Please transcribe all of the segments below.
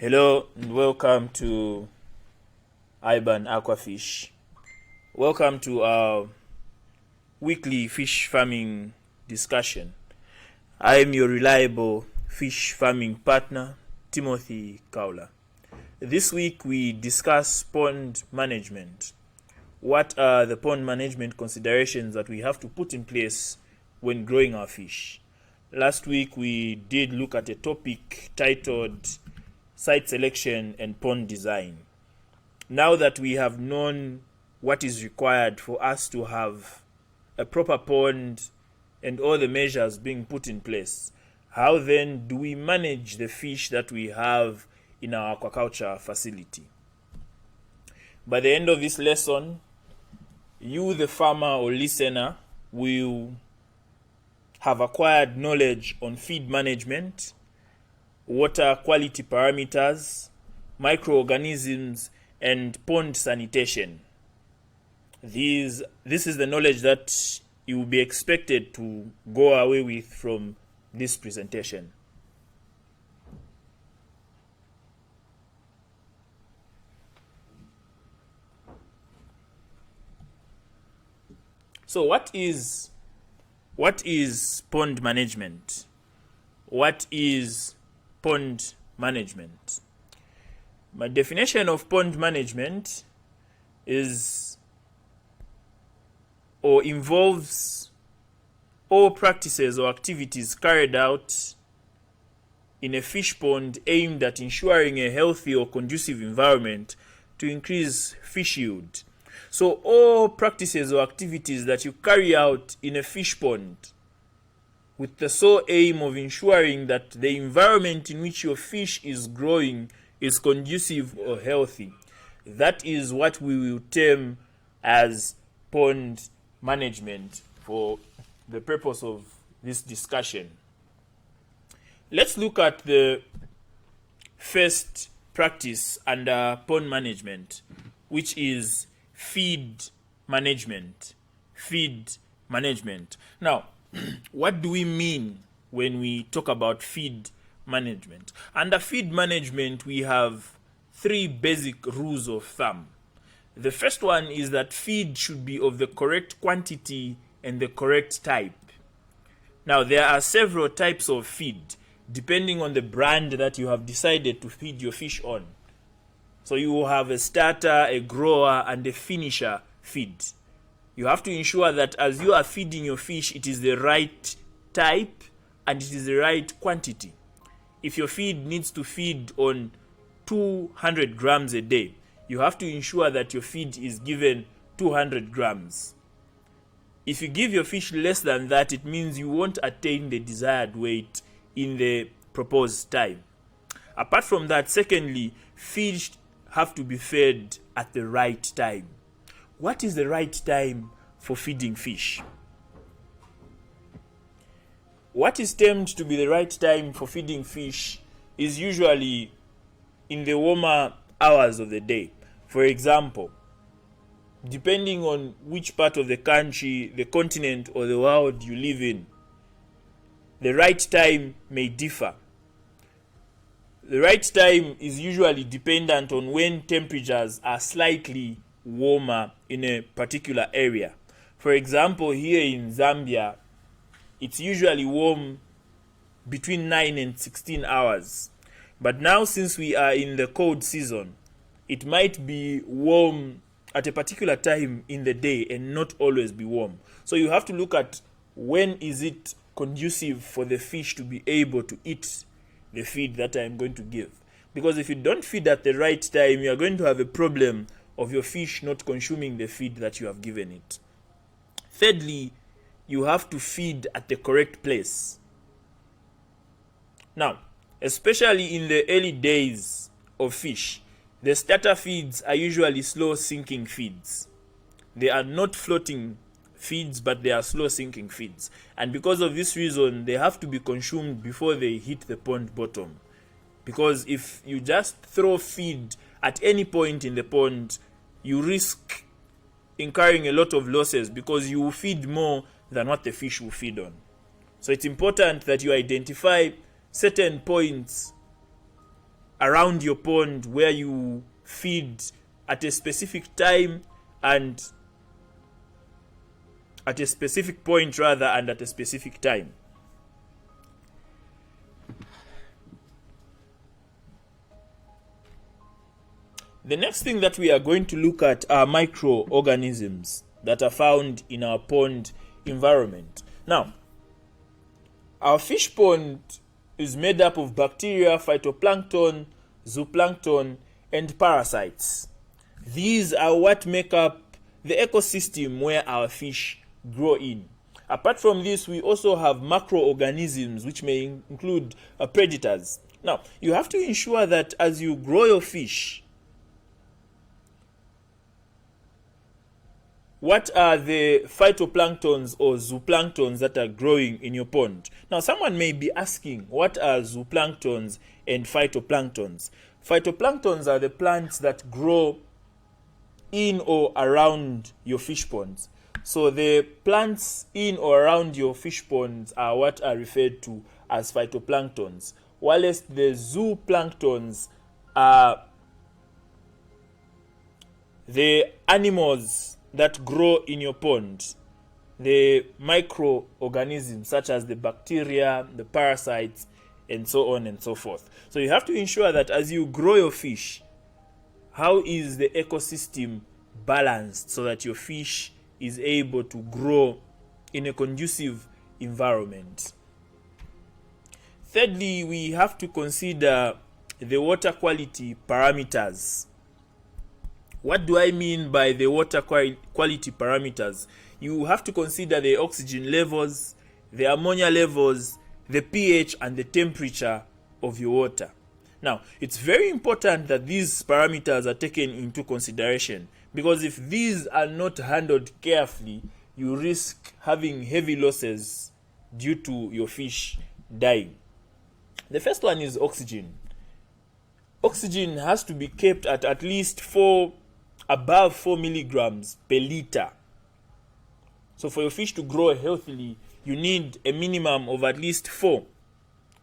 Hello and welcome to Iban Aquafish. Welcome to our weekly fish farming discussion. I am your reliable fish farming partner, Timothy Kaula. This week we discuss pond management. What are the pond management considerations that we have to put in place when growing our fish? Last week we did look at a topic titled site selection and pond design. Now that we have known what is required for us to have a proper pond and all the measures being put in place, how then do we manage the fish that we have in our aquaculture facility? By the end of this lesson, you, the farmer or listener, will have acquired knowledge on feed management, water quality parameters, microorganisms, and pond sanitation. This is the knowledge that you will be expected to go away with from this presentation. So what is pond management? What is pond management? My definition of pond management is or involves all practices or activities carried out in a fish pond aimed at ensuring a healthy or conducive environment to increase fish yield. So all practices or activities that you carry out in a fish pond with the sole aim of ensuring that the environment in which your fish is growing is conducive or healthy. That is what we will term as pond management for the purpose of this discussion. Let's look at the first practice under pond management, which is feed management. Feed management. Now, what do we mean when we talk about feed management? Under feed management, we have three basic rules of thumb. The first one is that feed should be of the correct quantity and the correct type. Now, there are several types of feed depending on the brand that you have decided to feed your fish on. So you will have a starter, a grower, and a finisher feed. You have to ensure that as you are feeding your fish, it is the right type and it is the right quantity. If your feed needs to feed on 200 grams a day, you have to ensure that your feed is given 200 grams. If you give your fish less than that, it means you won't attain the desired weight in the proposed time. Apart from that, secondly, fish have to be fed at the right time. What is the right time for feeding fish? What is termed to be the right time for feeding fish is usually in the warmer hours of the day. For example, depending on which part of the country, the continent, or the world you live in, the right time may differ. The right time is usually dependent on when temperatures are slightly warmer in a particular area. For example, here in Zambia, it's usually warm between 9 and 16 hours. But now, since we are in the cold season, it might be warm at a particular time in the day and not always be warm. So you have to look at when is it conducive for the fish to be able to eat the feed that I'm going to give. Because if you don't feed at the right time, you are going to have a problem of your fish not consuming the feed that you have given it. Thirdly, you have to feed at the correct place. Now, especially in the early days of fish, the starter feeds are usually slow sinking feeds. They are not floating feeds, but they are slow sinking feeds. And because of this reason, they have to be consumed before they hit the pond bottom. Because if you just throw feed at any point in the pond, you risk incurring a lot of losses because you will feed more than what the fish will feed on. So it's important that you identify certain points around your pond where you feed at a specific time and at a specific point rather, and at a specific time. The next thing that we are going to look at are microorganisms that are found in our pond environment. Now, our fish pond is made up of bacteria, phytoplankton, zooplankton, and parasites. These are what make up the ecosystem where our fish grow in. Apart from this, we also have macroorganisms, which may include predators. Now, you have to ensure that as you grow your fish, what are the phytoplanktons or zooplanktons that are growing in your pond? Now, someone may be asking, what are zooplanktons and phytoplanktons? Phytoplanktons are the plants that grow in or around your fish ponds. So the plants in or around your fish ponds are what are referred to as phytoplanktons, whilst the zooplanktons are the animals that grow in your pond, the microorganisms such as the bacteria, the parasites, and so on and so forth. So you have to ensure that as you grow your fish, how is the ecosystem balanced so that your fish is able to grow in a conducive environment. Thirdly, we have to consider the water quality parameters. What do I mean by the water quality parameters? You have to consider the oxygen levels, the ammonia levels, the pH, and the temperature of your water. Now, it's very important that these parameters are taken into consideration, because if these are not handled carefully, you risk having heavy losses due to your fish dying. The first one is oxygen. Oxygen has to be kept at least above 4 milligrams per liter. So for your fish to grow healthily, you need a minimum of at least 4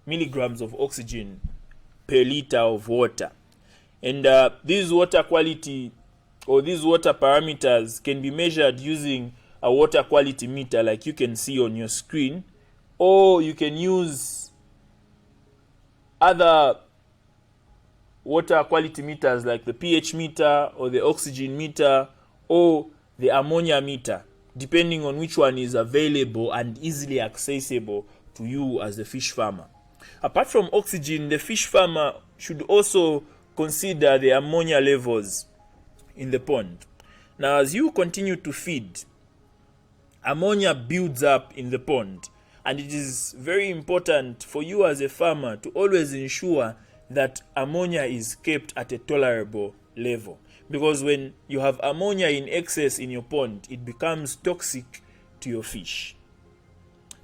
milligrams of oxygen per liter of water. And these water quality or these water parameters can be measured using a water quality meter like you can see on your screen, or you can use other water quality meters like the pH meter or the oxygen meter or the ammonia meter, depending on which one is available and easily accessible to you as a fish farmer. Apart from oxygen, the fish farmer should also consider the ammonia levels in the pond. Now, as you continue to feed, ammonia builds up in the pond, and it is very important for you as a farmer to always ensure that ammonia is kept at a tolerable level, because when you have ammonia in excess in your pond, it becomes toxic to your fish.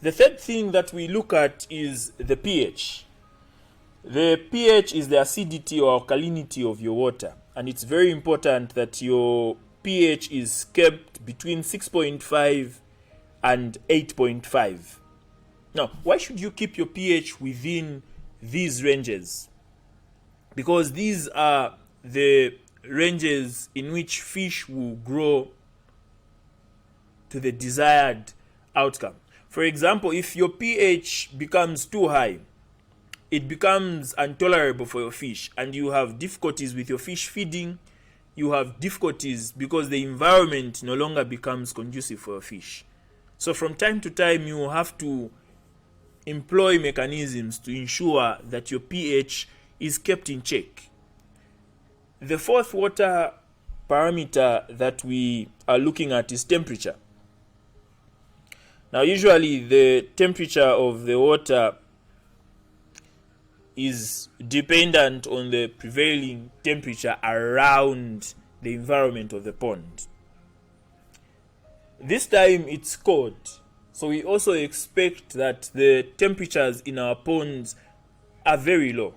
The third thing that we look at is the pH. The pH is the acidity or alkalinity of your water, and it's very important that your pH is kept between 6.5 and 8.5. Now, why should you keep your pH within these ranges? Because these are the ranges in which fish will grow to the desired outcome. For example, if your pH becomes too high, it becomes intolerable for your fish, and you have difficulties with your fish feeding. You have difficulties because the environment no longer becomes conducive for your fish. So from time to time, you will have to employ mechanisms to ensure that your pH is kept in check. The fourth water parameter that we are looking at is temperature. Now, usually the temperature of the water is dependent on the prevailing temperature around the environment of the pond. This time it's cold, so we also expect that the temperatures in our ponds are very low.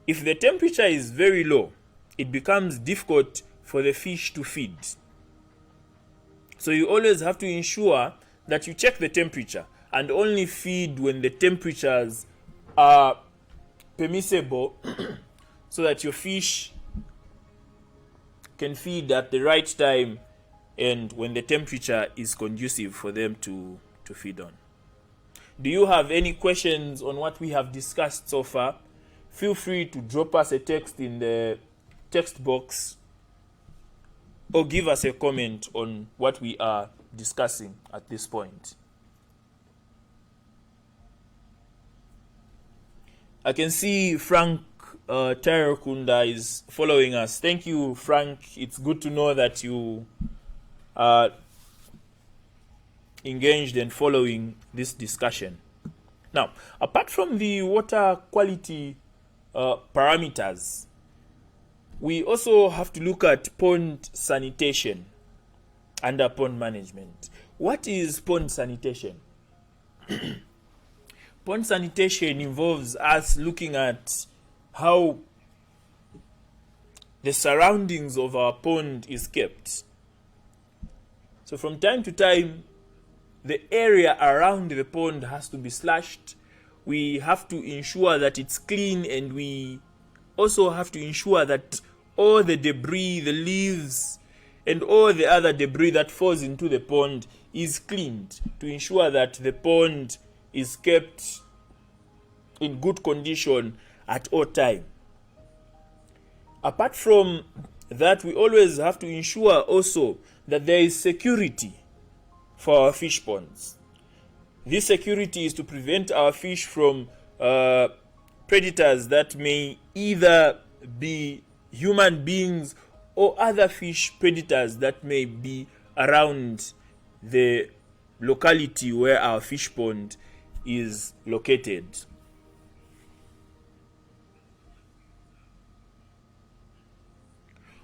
If the temperature is very low, it becomes difficult for the fish to feed. So you always have to ensure that you check the temperature and only feed when the temperatures are permissible so that your fish can feed at the right time and when the temperature is conducive for them to feed on. Do you have any questions on what we have discussed so far? Feel free to drop us a text in the text box or give us a comment on what we are discussing at this point. I can see Frank Tyrokunda is following us. Thank you, Frank. It's good to know that you are engaged and following this discussion. Now, apart from the water quality parameters, we also have to look at pond sanitation under pond management. What is pond sanitation? Pond sanitation involves us looking at how the surroundings of our pond is kept. So from time to time, the area around the pond has to be slashed. We have to ensure that it's clean, and we also have to ensure that all the debris, the leaves, and all the other debris that falls into the pond is cleaned to ensure that the pond is kept in good condition at all time. Apart from that, we always have to ensure also that there is security for our fish ponds. This security is to prevent our fish from predators that may either be human beings or other fish predators that may be around the locality where our fish pond is located.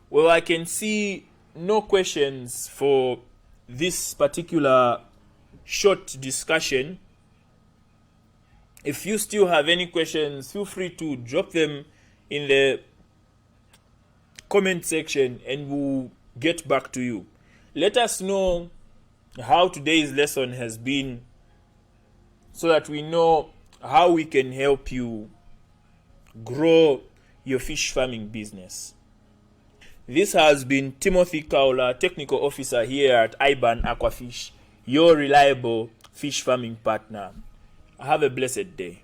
Well, I can see no questions for this particular short discussion. If you still have any questions, feel free to drop them in the comment section and we'll get back to you. Let us know how today's lesson has been so that we know how we can help you grow your fish farming business. This has been Timothy Kaula, Technical Officer here at IBAN Aquafish, your reliable fish farming partner. Have a blessed day.